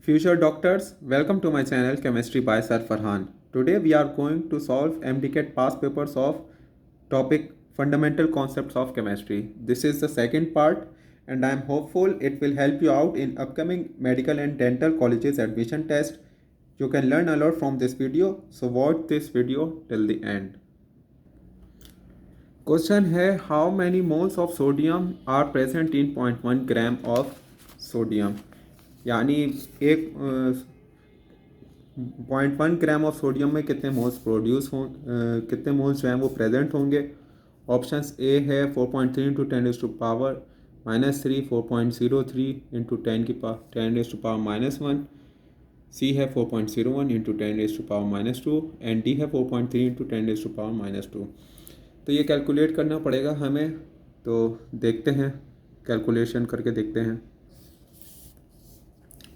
Future doctors, welcome to my channel Chemistry by Sir Farhan. Today we are going to solve MDCAT past papers of topic Fundamental Concepts of Chemistry. This is the second part and I am hopeful it will help you out in upcoming medical and dental colleges admission test. You can learn a lot from this video, so watch this video till the end. Question है how many moles of sodium are present in 0.1 gram of sodium. यानी एक 0.1 gram of sodium में कितने moles produce हों कितने moles जो हैं वो प्रेजेंट होंगे. ऑप्शंस ए है 4.3 इंटू 10⁻³ -3 4.03 इंटू 10⁻⁻1. सी है 4.01 इंटू 10⁻⁻2 एंड डी है 4.3 इंटू 10⁻⁻2. तो ये कैलकुलेट करना पड़ेगा हमें, तो देखते हैं कैलकुलेशन करके देखते हैं.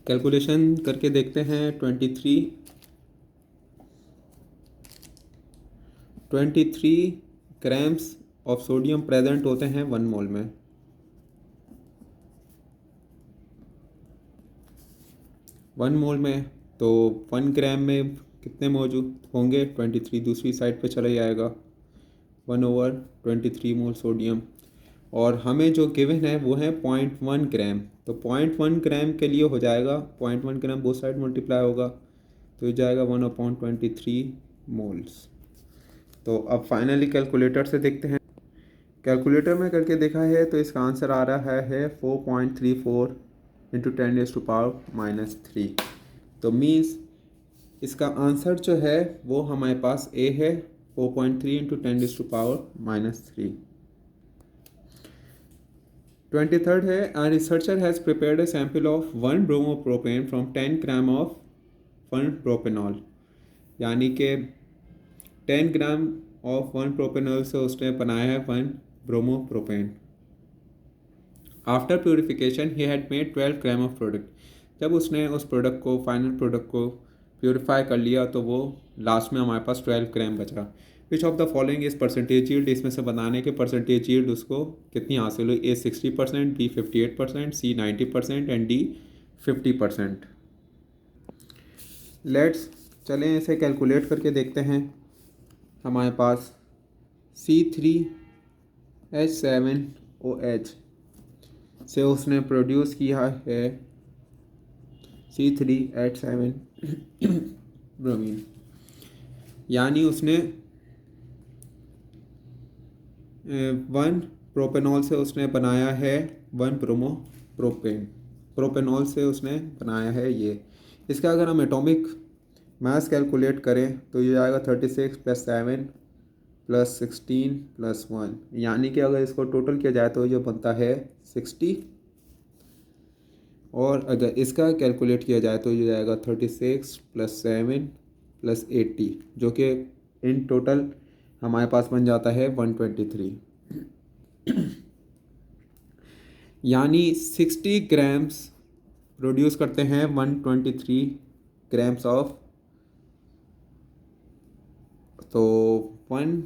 कैलकुलेशन करके देखते हैं. 23 ग्राम्स ऑफ सोडियम प्रेजेंट होते हैं 1 मोल में. वन मोल में तो 1 ग्राम में कितने मौजूद होंगे. 23 दूसरी साइड पे चला जाएगा 1/23 मोल सोडियम. और हमें जो गिवन है वो है 0.1 ग्राम. तो 0.1 ग्राम के लिए हो जाएगा 0.1 ग्राम बोथ साइड मल्टीप्लाई होगा तो ये जाएगा 1/23 मोल्स. तो अब फाइनली कैलकुलेटर से देखते हैं. कैलकुलेटर में करके देखा है तो इसका आंसर आ रहा है 4.34 इंटू 10⁻⁻3. तो मीन्स इसका आंसर जो है वो हमारे पास ए है 4.3 इंटू 10⁻⁻3. 23rd है a researcher has prepared a sample of 1 bromopropane from 10 gram of 1 propanol. यानी कि 10 ग्राम ऑफ 1 प्रोपेनॉल से उसने बनाया है 1 bromopropane. After purification he had made 12 gram of product. जब उसने उस प्रोडक्ट को फाइनल प्रोडक्ट को प्योरीफाई कर लिया तो वो लास्ट में हमारे पास 12 ग्राम बचा. विच of the following is percentage yield. इसमें से बनाने के परसेंटेज यील्ड उसको कितनी हासिल हुई. A 60%, B 58%, C 90% and D 50%. Let's चलें इसे कैलकुलेट करके देखते हैं. हमारे पास C3H7OH से उसने प्रोड्यूस किया है C3H7 ब्रोमीन. यानी उसने 1 प्रोपेनॉल से उसने बनाया है 1 ब्रोमोप्रोपेन. प्रोपेनॉल से उसने बनाया है ये. इसका अगर हम एटॉमिक मास कैलकुलेट करें तो ये आएगा 36 + 7 + 16 + 1. यानी कि अगर इसको टोटल किया जाए तो ये बनता है 60. और अगर इसका कैलकुलेट किया जाए तो ये जाएगा 36 + 7 + 80 जो कि इन टोटल हमारे पास बन जाता है 123. यानी 60 ग्राम्स प्रोड्यूस करते हैं 123 ग्राम्स ऑफ. तो 1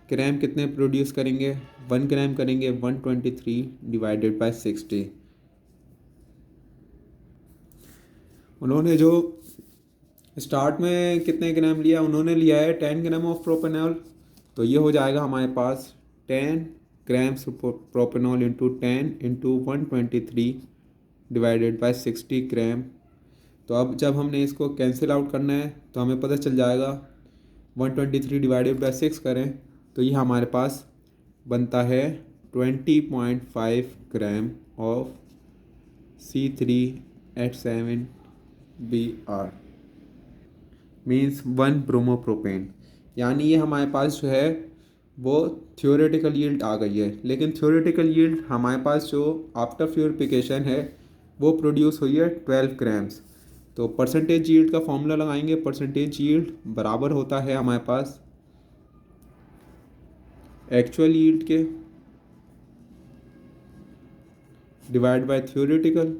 ग्राम कितने प्रोड्यूस करेंगे. 1 ग्राम करेंगे 123 डिवाइडेड बाय 60. उन्होंने जो स्टार्ट में कितने ग्राम लिया. उन्होंने लिया है 10 ग्राम ऑफ प्रोपेनॉल. तो ये हो जाएगा हमारे पास 10 grams propanol into 10 into 123 divided by 60 ग्राम. तो अब जब हमने इसको कैंसिल आउट करना है तो हमें पता चल जाएगा 123 डिवाइडेड बाय 6 करें तो ये हमारे पास बनता है 20.5 gram of C3H7Br means 1 bromopropane. यानी ये हमारे पास जो है वो थ्योरेटिकल यील्ड आ गई है. लेकिन थ्योरेटिकल यील्ड हमारे पास जो आफ्टर प्योरीफिकेशन है वो प्रोड्यूस हुई है 12 ग्राम्स. तो परसेंटेज यील्ड का फॉर्मूला लगाएंगे. परसेंटेज यील्ड बराबर होता है हमारे पास एक्चुअल यील्ड के divide by theoretical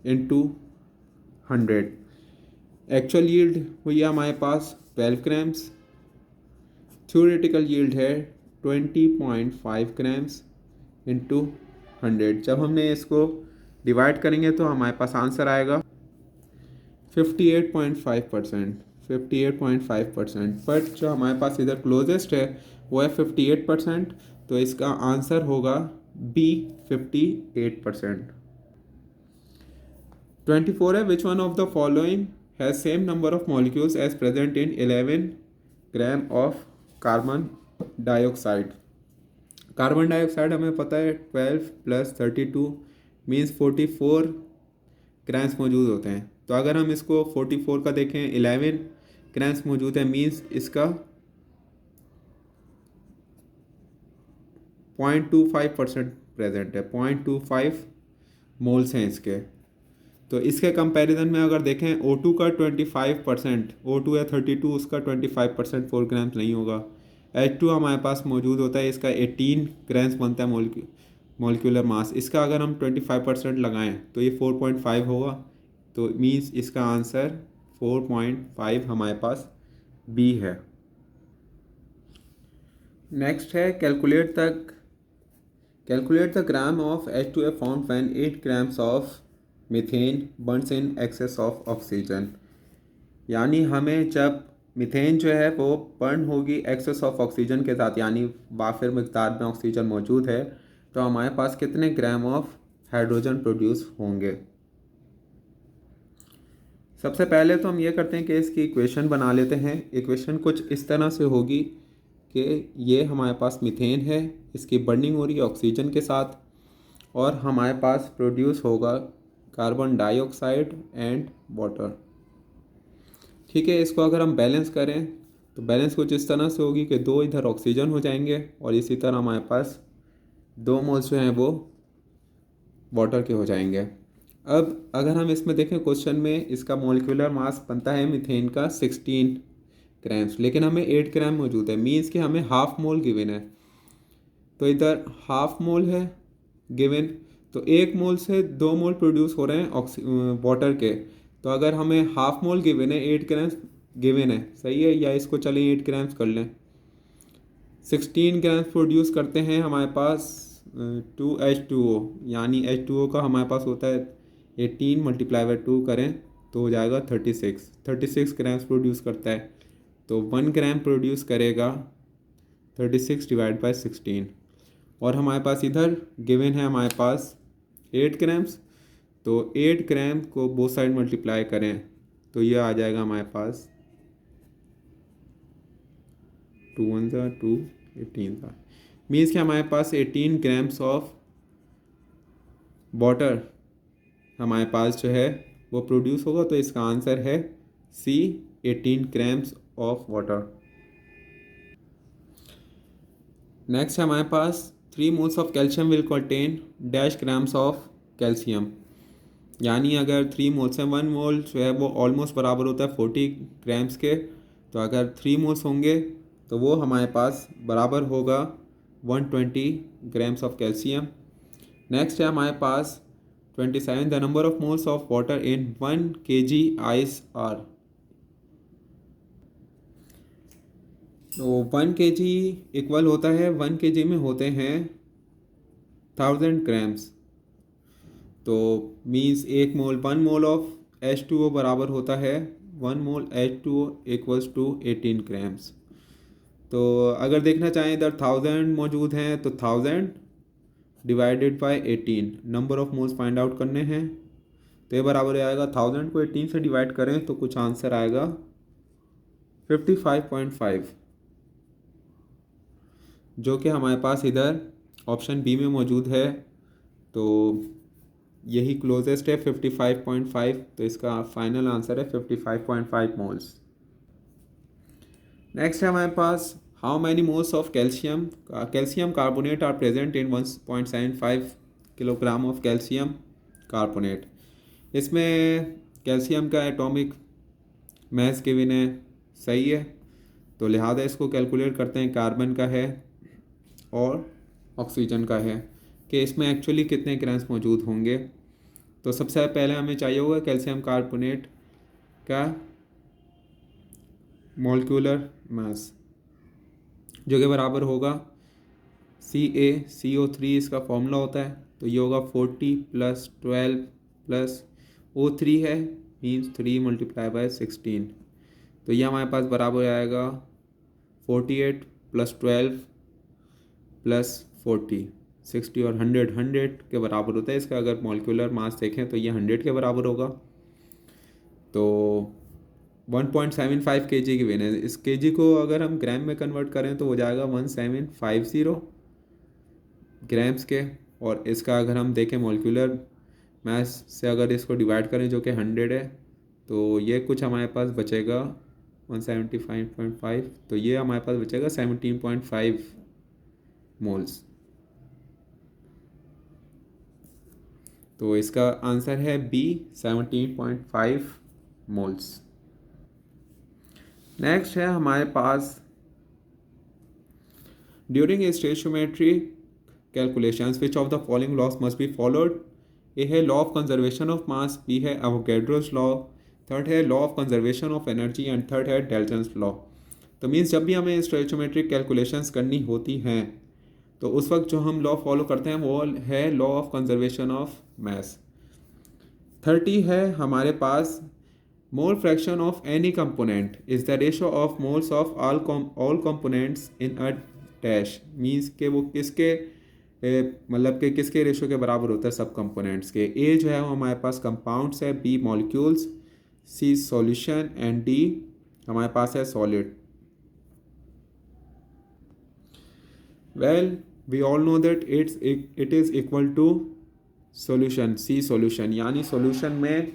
into 100. Actual yield हुई है हमारे पास 12 ग्राम्स. थ्योरेटिकल यील्ड है 20.5 ग्राम्स इंटू 100। जब हमने इसको डिवाइड करेंगे तो हमारे पास आंसर आएगा 58.5%। 58.5%, बट जो हमारे पास इधर क्लोजेस्ट है वो है 58%, तो इसका आंसर होगा बी 58%। 24 है, which one of the following has same number of molecules as present in 11 gram of carbon dioxide. Carbon dioxide हमें पता है 12 प्लस 32 मीन्स 44 ग्राम्स मौजूद होते हैं। तो अगर हम इसको 44 का देखें, 11 ग्राम्स मौजूद है मीन्स इसका 0.25% प्रेजेंट है, 0.25 मोल्स हैं इसके। तो इसके कंपैरिजन में अगर देखें O2 का 25%, O2 या 32, उसका 25% 4 ग्राम्स नहीं होगा। H2 हमारे पास मौजूद होता है, इसका 18 ग्राम्स बनता है मॉलिक्यूलर मास। इसका अगर हम 25% लगाएं तो ये 4.5 होगा, तो मीन्स इसका आंसर 4.5 हमारे पास बी है। नेक्स्ट है calculate the gram of H2A found when 8 grams of methane Burns in excess of oxygen. यानी हमें जब मीथेन जो है वो बर्न होगी एक्सेस ऑफ ऑक्सीजन के साथ, यानी वाफिर मिकदार में ऑक्सीजन मौजूद है, तो हमारे पास कितने ग्राम ऑफ हाइड्रोजन प्रोड्यूस होंगे। सबसे पहले तो हम ये करते हैं कि इसकी इक्वेशन बना लेते हैं। इक्वेशन कुछ इस तरह से होगी कि ये हमारे पास मीथेन है, इसकी बर्निंग हो रही है ऑक्सीजन के साथ, और हमारे पास प्रोड्यूस होगा कार्बन डाइऑक्साइड एंड वाटर। ठीक है, इसको अगर हम बैलेंस करें तो बैलेंस कुछ इस तरह से होगी कि 2 इधर ऑक्सीजन हो जाएंगे और इसी तरह हमारे पास 2 मोल्स जो हैं वो वाटर के हो जाएंगे। अब अगर हम इसमें देखें क्वेश्चन में, इसका मॉलिक्यूलर मास बनता है मीथेन का 16 ग्राम्स, लेकिन हमें 8 ग्राम मौजूद है, मीन्स कि हमें हाफ मोल गिवन है। तो इधर हाफ मोल है गिवन, तो 1 मोल से 2 मोल प्रोड्यूस हो रहे हैं वाटर के। तो अगर हमें हाफ मोल गिवन है, 8 ग्राम्स गिवन है, सही है, या इसको चलिए 8 ग्राम्स कर लें। 16 ग्राम्स प्रोड्यूस करते हैं हमारे पास 2H2O, यानी H2O का हमारे पास होता है 18 मल्टीप्लाई बाई 2 करें तो हो जाएगा 36 ग्राम्स प्रोड्यूस करता है। तो 1 ग्राम प्रोड्यूस करेगा 36 डिवाइड बाई 16, और हमारे पास इधर गिवन है हमारे पास 8 ग्राम्स, तो 8 ग्राम को बोथ साइड मल्टीप्लाई करें तो ये आ जाएगा हमारे पास 2 1 ज़ा 2 18 था, मीन्स कि हमारे पास 18 ग्राम्स ऑफ वाटर हमारे पास जो है वो प्रोड्यूस होगा। तो इसका आंसर है सी 18 ग्राम्स ऑफ वाटर। नेक्स्ट है हमारे पास 3 moles of calcium will contain dash grams of calcium. यानी अगर 3 मोल्स हैं, 1 मोल जो है वो ऑलमोस्ट बराबर होता है 40 ग्राम्स के, तो अगर 3 मोल्स होंगे तो वो हमारे पास बराबर होगा 120 ग्राम्स ऑफ कैल्शियम। नेक्स्ट है हमारे पास 27, the number of moles of water in 1 kg ice are. तो 1 kg इक्वल होता है, 1 kg में होते हैं 1000 ग्राम्स, तो मीन्स 1 मोल ऑफ H2O बराबर होता है 1 मोल H2O इक्वल्स टू 18 ग्राम्स। तो अगर देखना चाहें इधर 1000 मौजूद हैं तो 1000 divided by 18, number of moles find out करने हैं, तो ये बराबर आएगा 1000 को 18 से डिवाइड करें तो कुछ आंसर आएगा 55.5, जो कि हमारे पास इधर ऑप्शन बी में मौजूद है। तो यही क्लोजेस्ट है 55.5, तो इसका फाइनल आंसर है 55.5 मोल्स। नेक्स्ट है हमारे पास how many moles of calcium carbonate are present in 1.75 kilogram of calcium carbonate. इसमें कैल्शियम का एटॉमिक मास गिवन है, सही है, तो लिहाजा इसको कैलकुलेट करते हैं। कार्बन का है और ऑक्सीजन का है कि इसमें एक्चुअली कितने ग्राम्स मौजूद होंगे। तो सबसे पहले हमें चाहिए होगा कैल्शियम कार्बोनेट का मॉलिक्यूलर मास, जो कि बराबर होगा CaCO3, इसका फॉर्मूला होता है, तो ये होगा 40 प्लस 12 प्लस O3 है, मीन्स 3 मल्टीप्लाई बाय 16। तो ये हमारे पास बराबर आएगा 48 प्लस 12 प्लस 40, 60 और 100 के बराबर होता है इसका। अगर मॉलिक्यूलर मास देखें तो ये 100 के बराबर होगा। तो 1.75 kg की वेन है। इस kg को अगर हम ग्राम में कन्वर्ट करें तो हो जाएगा 1750 ग्राम्स के। और इसका अगर हम देखें मॉलिक्यूलर मास से अगर इसको डिवाइड करें जो कि 100 है, तो ये कुछ हमारे पास बचेगा 175.5, तो ये हमारे पास बचेगा 17.5 मोल्स। तो इसका आंसर है बी, 17.5 मोल्स। नेक्स्ट है हमारे पास during stoichiometry calculations which of the following laws must be followed. A है law of conservation of mass, B है एवोगैड्रोस लॉ, थर्ड है law of conservation of energy and third है Dalton's law. तो means जब भी हमें स्टोइचियोमेट्रिक calculations करनी होती हैं तो उस वक्त जो हम लॉ फॉलो करते हैं वो है law of conservation of mass. 30 है हमारे पास mole fraction of any component is the ratio of moles of all components in a dash. Means के वो किसके मतलब कि किसके रेशो के बराबर होता है सब कंपोनेंट्स के। ए जो है वो हमारे पास कंपाउंड्स है, B molecules, C solution and D हमारे पास है solid. Well we all know that it is equal to solution, C solution, यानी सॉल्यूशन में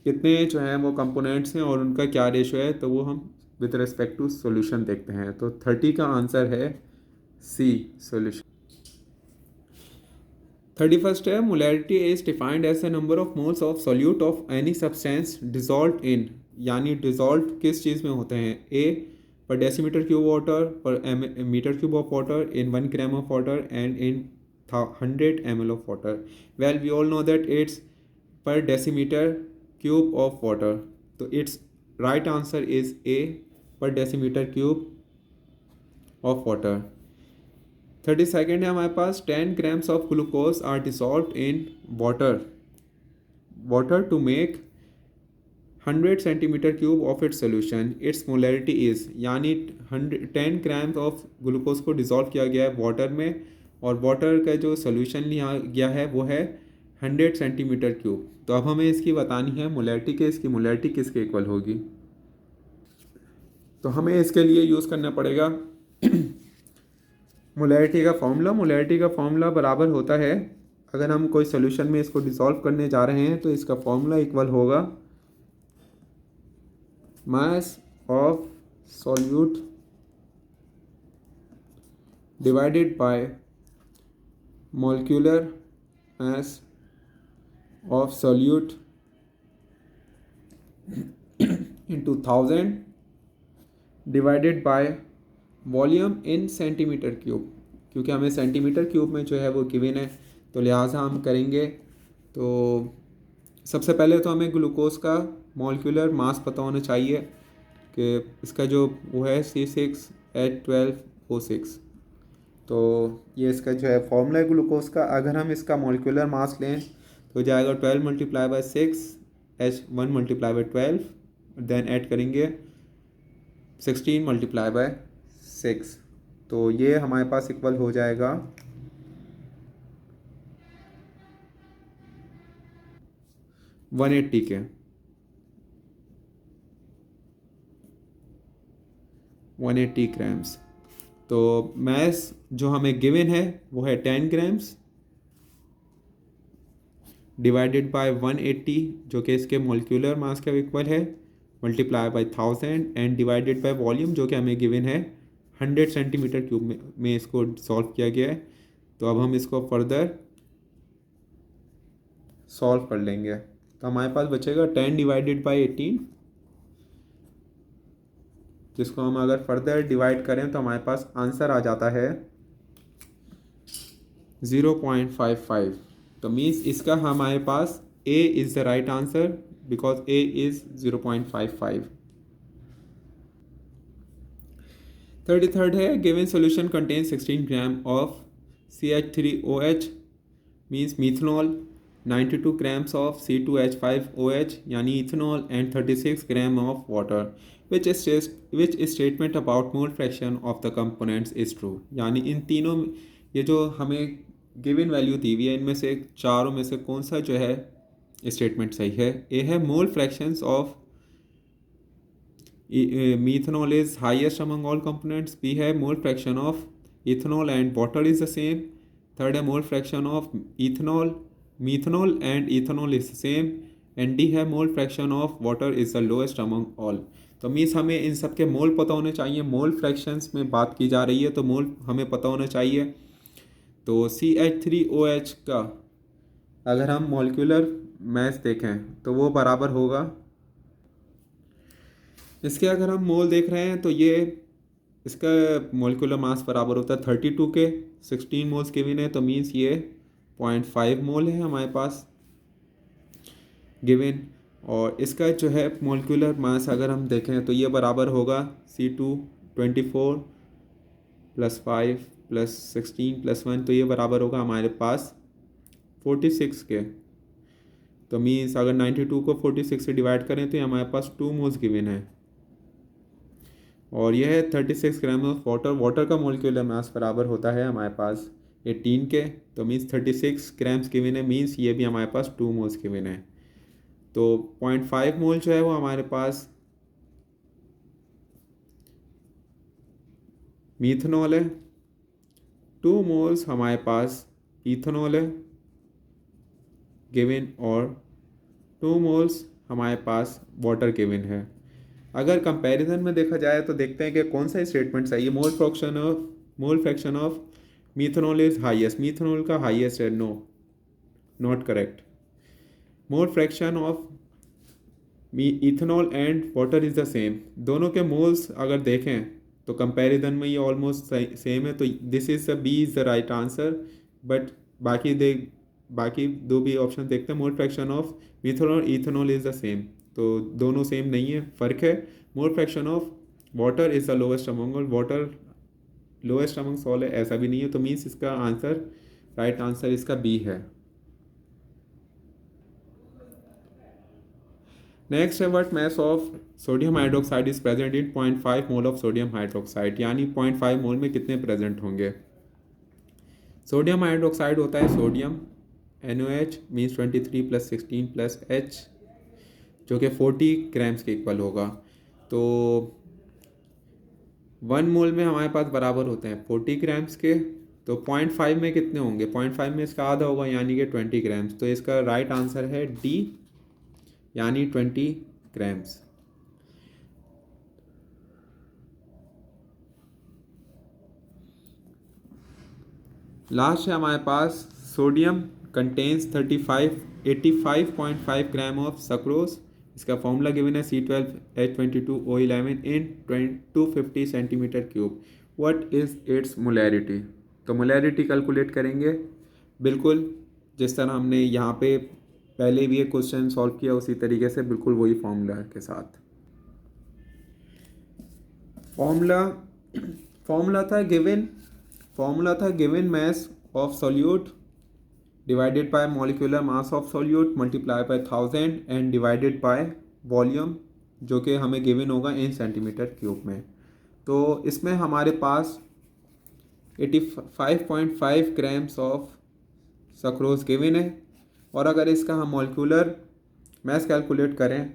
कितने जो हैं वो कंपोनेंट्स हैं और उनका क्या रेशो है, तो वो हम विद रिस्पेक्ट टू सॉल्यूशन देखते हैं। तो 30 का आंसर है सी सॉल्यूशन। 31st है molarity is defined as the number of moles of solute of any substance dissolve in, यानी डिजॉल्व किस चीज़ में होते हैं। A per decimetre cube water, per metre cube of water, in 1 gram of water and in 100 ml of water. Well we all know that it's per decimetre cube of water. तो it's right answer is A, per decimetre cube of water. 32nd है हमारे पास 10 grams of glucose are dissolve in water to make 100 centimetre cube of its solution, its molarity is, यानी 10 grams of glucose को dissolve किया गया है water में और वाटर का जो सोल्यूशन लिया गया है वो है 100 सेंटीमीटर क्यूब। तो अब हमें इसकी बतानी है मोलैरिटी के, इसकी मोलैरिटी किसके इक्वल होगी। तो हमें इसके लिए यूज़ करना पड़ेगा मोलैरिटी का फॉर्मूला बराबर होता है, अगर हम कोई सोल्यूशन में इसको डिसॉल्व करने जा रहे हैं तो इसका फॉर्मूला इक्वल होगा mass of solute divided by molecular mass of solute into 1000 divided by volume in centimetre cube, क्योंकि हमें सेंटीमीटर क्यूब में जो है वो गिवन है तो लिहाजा हम करेंगे। तो सबसे पहले तो हमें ग्लूकोज का मॉलिक्यूलर मास पता होना चाहिए कि इसका जो वो है C6H12O6। तो ये इसका जो है फॉर्मूला है ग्लूकोज का। अगर हम इसका मॉलिक्यूलर मास लें तो जाएगा 12 multiply by 6 H1 multiply by 12, then add करेंगे 16 मल्टीप्लाई बाय 6, तो ये हमारे पास इक्वल हो जाएगा 180 के 180 ग्राम्स। तो मैस जो हमें गिवन है वो है 10 ग्राम्स डिवाइडेड बाय 180 जो कि इसके मॉलिक्यूलर मास के इक्वल है, multiply by 1000 and divided by volume जो कि हमें गिवन है 100 सेंटीमीटर क्यूब में इसको सॉल्व किया गया है। तो अब हम इसको फर्दर सॉल्व कर लेंगे तो हमारे पास बचेगा 10 डिवाइडेड बाय 18, जिसको हम अगर फर्दर डिवाइड करें तो हमारे पास आंसर आ जाता है 0.55। तो मीन्स इसका हमारे पास A is the right answer because A is 0.55। 33rd है given solution contain 16 gram of CH3OH means methanol 92 grams of C2H5OH यानी ethanol and 36 gram of water which statement about mole fraction of the components is true. यानी इन तीनों ये जो हमें given value दी हुई है इनमें से चारों में से कौन सा जो है स्टेटमेंट सही है। ए है mole fractions of methanol is highest among all components. B है mole fraction of ethanol and water is the same. Third है mole fraction of methanol and ethanol is the same. And D है mole fraction of water is the lowest among all. तो means हमें इन सब के मोल पता होने चाहिए। मोल fractions में बात की जा रही है तो मोल हमें पता होना चाहिए। तो CH3OH का अगर हम मॉलिक्यूलर मास देखें तो वो बराबर होगा, इसके अगर हम मोल देख रहे हैं तो ये इसका मॉलिक्यूलर मास बराबर होता है 32 के। 16 मोल्स गिवन है तो मीन्स ये 0.5 मोल है हमारे पास गिवन। और इसका जो है मॉलिक्यूलर मास अगर हम देखें तो ये बराबर होगा C224 + 5 + 16 + 1, तो ये बराबर होगा हमारे पास 46 के। तो मीन्स अगर 92 को 46 से डिवाइड करें तो ये हमारे पास 2 मोल्स गिवन है। और यह है 36 ग्राम ऑफ वाटर का मॉलिक्यूलर मास बराबर होता है हमारे पास 18 के। तो मीन्स 36 ग्राम्स गिवन है, मीन्स ये भी हमारे पास 2 मोल्स गिवन है। तो 0.5 मोल जो है वो हमारे पास मीथनॉल है, 2 मोल्स हमारे पास इथेनॉल है गिवन, और 2 मोल्स हमारे पास वाटर गिवन है। अगर कंपैरिजन में देखा जाए तो देखते हैं कि कौन सा स्टेटमेंट सही है। Mole fraction of methanol is highest, methanol का हाईएस्ट है, no, not correct. Mole fraction of ethanol and water is the same, दोनों के मोल्स अगर देखें तो कंपैरिजन में ये ऑलमोस्ट सेम है, तो this is the B is the right answer. But बाकी दो भी ऑप्शन देखते हैं। मोल फ्रैक्शन ऑफ मिथनॉल और इथेनॉल इज़ द सेम, तो दोनों सेम नहीं है, फ़र्क है। Mole fraction of water is the lowest among all, water lowest among all है, ऐसा भी नहीं है। तो मीन्स इसका आंसर राइट आंसर इसका बी है। नेक्स्ट है what mass of sodium hydroxide is present in 0.5 mole of sodium hydroxide, यानी 0.5 मोल में कितने प्रेजेंट होंगे। सोडियम हाइड्रोक्साइड होता है सोडियम NOH मीन्स 23 + 16 + H, जो कि 40 ग्राम्स के इक्वल होगा। तो 1 मोल में हमारे पास बराबर होते हैं 40 ग्राम्स के। तो 0.5 में कितने होंगे, 0.5 में इसका आधा होगा यानी कि 20 ग्राम्स। तो इसका राइट आंसर है डी, यानी 20 ग्राम्स। लास्ट है हमारे पास sodium contains 85.5 gram of sucrose. इसका फॉर्मूला गिवन है C12H22O11 in 250 centimetre cube. What is its molarity. तो मोलैरिटी कैलकुलेट करेंगे बिल्कुल जिस तरह हमने यहाँ पे पहले भी एक क्वेश्चन सॉल्व किया उसी तरीके से, बिल्कुल वही फॉर्मूला के साथ। फॉर्मूला था given mass of solute divided by molecular mass of solute multiply by 1000 and divided by volume, जो कि हमें गिवन होगा इन सेंटीमीटर क्यूब में। तो इसमें हमारे पास 85.5 ग्राम्स ऑफ सक्रोज गिवन है, और अगर इसका हम मॉलिक्यूलर मास कैलकुलेट करें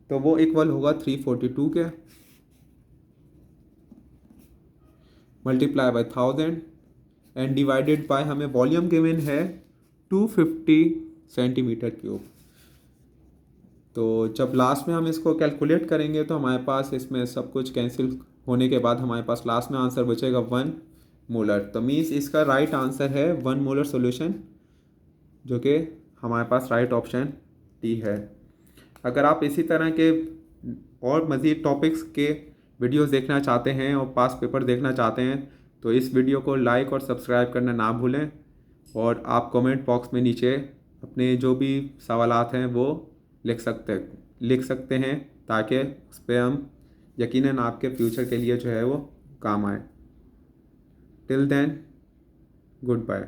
तो वो इक्वल होगा 342 के multiply by 1000 and divided by हमें वॉल्यूम गिवन है 250 सेंटीमीटर क्यूब। तो जब लास्ट में हम इसको कैलकुलेट करेंगे तो हमारे पास इसमें सब कुछ कैंसिल होने के बाद हमारे पास लास्ट में आंसर बचेगा 1 मोलर। तो मीन्स इसका राइट आंसर है 1 मोलर सोल्यूशन, जो कि हमारे पास राइट ऑप्शन डी है। अगर आप इसी तरह के और मज़ीद टॉपिक्स के वीडियोस देखना चाहते हैं और पास पेपर देखना चाहते हैं तो इस वीडियो को लाइक और सब्सक्राइब करना ना भूलें, और आप कमेंट बॉक्स में नीचे अपने जो भी सवालात हैं वो लिख सकते हैं ताकि उस पर हम यकीनन आपके फ्यूचर के लिए जो है वो काम आए। Till then, good bye.